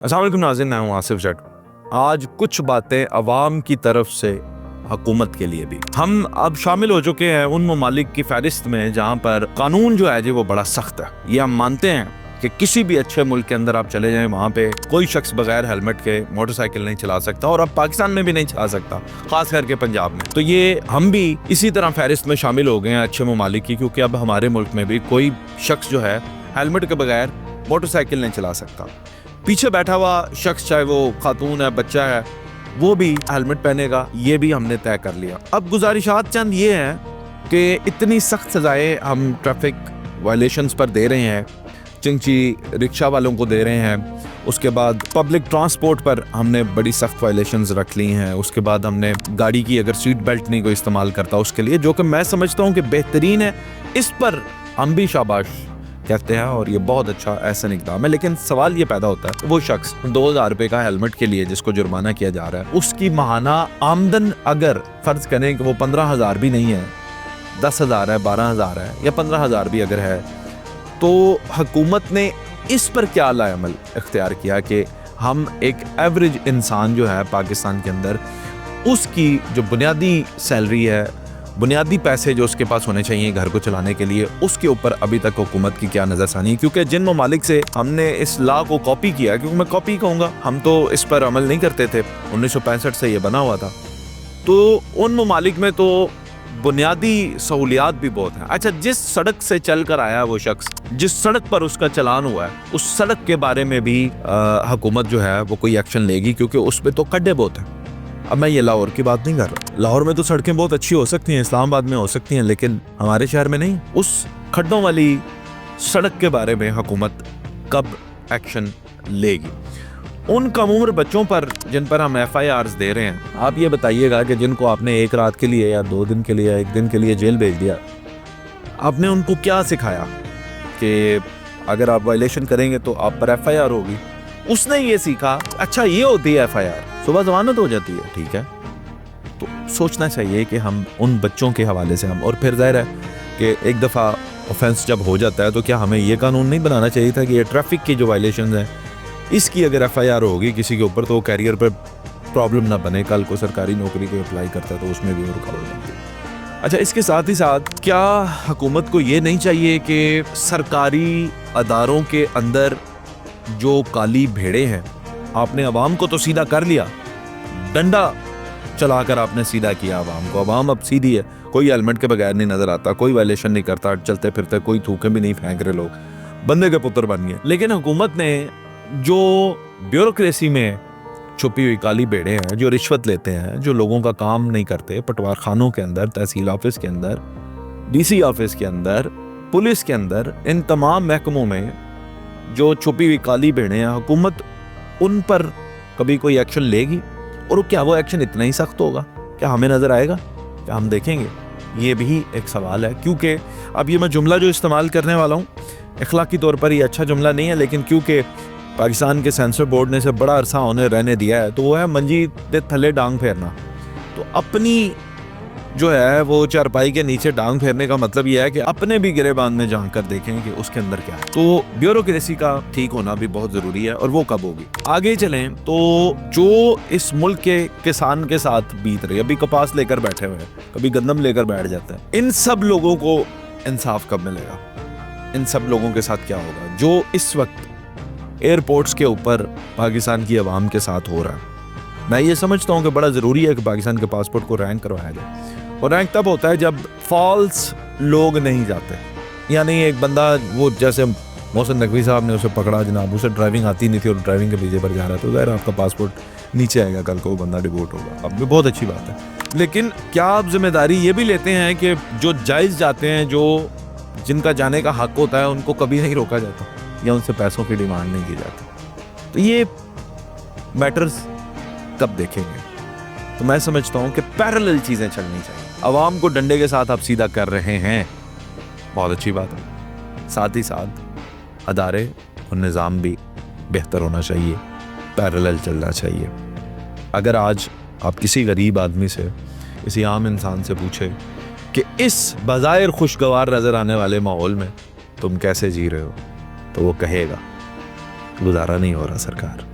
अस्सलाम वालेकुम नाज़रीन, मैं हूं आसिफ जट। आज कुछ बातें अवाम की तरफ से हुकूमत के लिए भी। हम अब शामिल हो चुके हैं उन ममालिक की फहरिस्त में जहां पर कानून जो है जी वो बड़ा सख्त है। ये हम मानते हैं कि किसी भी अच्छे मुल्क के अंदर आप चले जाएं, वहाँ पे कोई शख्स बगैर हेलमेट के मोटरसाइकिल नहीं चला सकता, और अब पाकिस्तान में भी नहीं चला सकता, खास करके पंजाब में। तो ये हम भी इसी तरह फहरिस्त में शामिल हो गए हैं अच्छे ममालिक की, क्योंकि अब हमारे मुल्क में भी कोई शख्स जो है हेलमेट के बगैर मोटरसाइकिल नहीं चला सकता। पीछे बैठा हुआ शख्स, चाहे वो खातून है, बच्चा है, वो भी हेलमेट पहनेगा, ये भी हमने तय कर लिया। अब गुजारिशात चंद ये हैं कि इतनी सख्त सजाएं हम ट्रैफिक वायलेशंस पर दे रहे हैं, चिंची रिक्शा वालों को दे रहे हैं, उसके बाद पब्लिक ट्रांसपोर्ट पर हमने बड़ी सख्त वायलेशंस रख ली हैं, उसके बाद हमने गाड़ी की अगर सीट बेल्ट नहीं कोई इस्तेमाल करता उसके लिए, जो कि मैं समझता हूँ कि बेहतरीन है, इस पर हम भी शाबाश कहते हैं और ये बहुत अच्छा एहसन इक़दाम है। लेकिन सवाल ये पैदा होता है, वो शख्स 2000 रुपये का हेलमेट के लिए जिसको जुर्माना किया जा रहा है, उसकी माहाना आमदन अगर फर्ज करें कि वो 15,000 भी नहीं है, 10,000 है, 12,000 है या 15,000 भी अगर है, तो हुकूमत ने इस पर क्या लाएअमल इख्तियार किया कि हम एक एवरेज इंसान जो है पाकिस्तान के अंदर, उसकी जो बुनियादी सैलरी है, बुनियादी पैसे जो उसके पास होने चाहिए घर को चलाने के लिए, उसके ऊपर अभी तक हुकूमत की क्या नज़रसानी। क्योंकि जिन ममालिक से हमने इस लॉ को कॉपी किया, क्योंकि मैं कॉपी कहूँगा, हम तो इस पर अमल नहीं करते थे, 1965 से ये बना हुआ था, तो उन ममालिक में तो बुनियादी सहूलियात भी बहुत हैं। अच्छा, जिस सड़क से चल कर आया वो शख्स, जिस सड़क पर उसका चलान हुआ है, उस सड़क के बारे में भी हुकूमत जो है वो कोई एक्शन लेगी, क्योंकि उस पर तो खड्डे बहुत हैं। अब मैं ये लाहौर की बात नहीं कर रहा, लाहौर में तो सड़कें बहुत अच्छी हो सकती हैं, इस्लामाबाद में हो सकती हैं, लेकिन हमारे शहर में नहीं। उस खड्डों वाली सड़क के बारे में हुकूमत कब एक्शन लेगी? उन कम उम्र बच्चों पर जिन पर हम FIRs दे रहे हैं, आप ये बताइएगा कि जिनको आपने एक रात के लिए या 2 दिन के लिए या 1 दिन के लिए जेल भेज दिया, आपने उनको क्या सिखाया कि अगर आप वायलेशन करेंगे तो आप पर FIR होगी? उसने ये सीखा, अच्छा ये होती है FIR, सुबह जमानत हो जाती है, ठीक है। तो सोचना चाहिए कि हम उन बच्चों के हवाले से हम, और फिर जाहिर है कि एक दफ़ा ऑफेंस जब हो जाता है तो क्या हमें ये कानून नहीं बनाना चाहिए था कि ये ट्रैफिक की जो वायलेशन है, इसकी अगर FIR होगी किसी के ऊपर तो वो कैरियर पर प्रॉब्लम ना बने, कल को सरकारी नौकरी को अप्लाई करता है तो उसमें भी वो रुकावट बनती है। अच्छा, इसके साथ ही साथ क्या हुकूमत को ये नहीं चाहिए कि सरकारी अदारों के अंदर जो काली भेड़े हैं, आपने अवाम को तो सीधा कर लिया, डंडा चलाकर आपने सीधा किया अवाम को, अवाम अब सीधी है, कोई हेलमेट के बगैर नहीं नजर आता, कोई वायलेशन नहीं करता, चलते फिरते कोई थूके भी नहीं फेंक रहे, लोग बंदे के पुत्र बन गए। लेकिन हुकूमत ने जो ब्यूरोक्रेसी में छुपी हुई काली भेड़े हैं, जो रिश्वत लेते हैं, जो लोगों का काम नहीं करते, पटवार खानों के अंदर, तहसील ऑफिस के अंदर, DC ऑफिस के अंदर, पुलिस के अंदर, इन तमाम महकमों में जो छुपी हुई काली भेड़े हैं, हुकूमत उन पर कभी कोई एक्शन लेगी? और क्या वो एक्शन इतना ही सख्त होगा? क्या हमें नज़र आएगा? क्या हम देखेंगे? ये भी एक सवाल है, क्योंकि अब ये मैं जुमला जो इस्तेमाल करने वाला हूँ अखलाकी तौर पर ये अच्छा जुमला नहीं है, लेकिन क्योंकि पाकिस्तान के सेंसर बोर्ड ने इसे बड़ा अरसा होने रहने दिया है, तो वो है मंजी दे थले डांग फेरना। तो अपनी जो है वो चारपाई के नीचे डांग फेरने का मतलब ये है कि अपने भी गिरेबान में झांक कर देखें कि उसके अंदर क्या है। तो ब्यूरोक्रेसी का ठीक होना भी बहुत जरूरी है, और वो कब होगी? आगे चलें तो जो इस मुल्क के किसान के साथ बीत रही है, अभी कपास लेकर बैठे हुए हैं, कभी गंदम लेकर बैठ जाते हैं, इन सब लोगों को इंसाफ कब मिलेगा? इन सब लोगों के साथ क्या होगा जो इस वक्त एयरपोर्ट्स के ऊपर पाकिस्तान की आवाम के साथ हो रहा है? मैं ये समझता हूँ कि बड़ा ज़रूरी है कि पाकिस्तान के पासपोर्ट को रैंक करवाया जाए, और रैंक तब होता है जब फॉल्स लोग नहीं जाते। यानी एक बंदा, वो जैसे मोहसिन नकवी साहब ने उसे पकड़ा, जनाब उसे ड्राइविंग आती नहीं थी और ड्राइविंग के वीज़े पर जा रहा था, तो ज़ाहिर आपका पासपोर्ट नीचे आएगा, कल को वो बंदा डिपोर्ट होगा। अब भी बहुत अच्छी बात है, लेकिन क्या आप जिम्मेदारी ये भी लेते हैं कि जो जायज़ जाते हैं, जो जिनका जाने का हक होता है, उनको कभी नहीं रोका जाता या उनसे पैसों की डिमांड नहीं की जाती? तो ये मैटर्स कब देखेंगे? तो मैं समझता हूँ कि पैरेलल चीज़ें चलनी चाहिए। अवाम को डंडे के साथ आप सीधा कर रहे हैं, बहुत अच्छी बात है, साथ ही साथ अदारे और निज़ाम भी बेहतर होना चाहिए, पैरेलल चलना चाहिए। अगर आज आप किसी गरीब आदमी से, किसी आम इंसान से पूछे कि इस बज़ाहिर खुशगवार नज़र आने वाले माहौल में तुम कैसे जी रहे हो, तो वो कहेगा गुजारा नहीं हो रहा सरकार।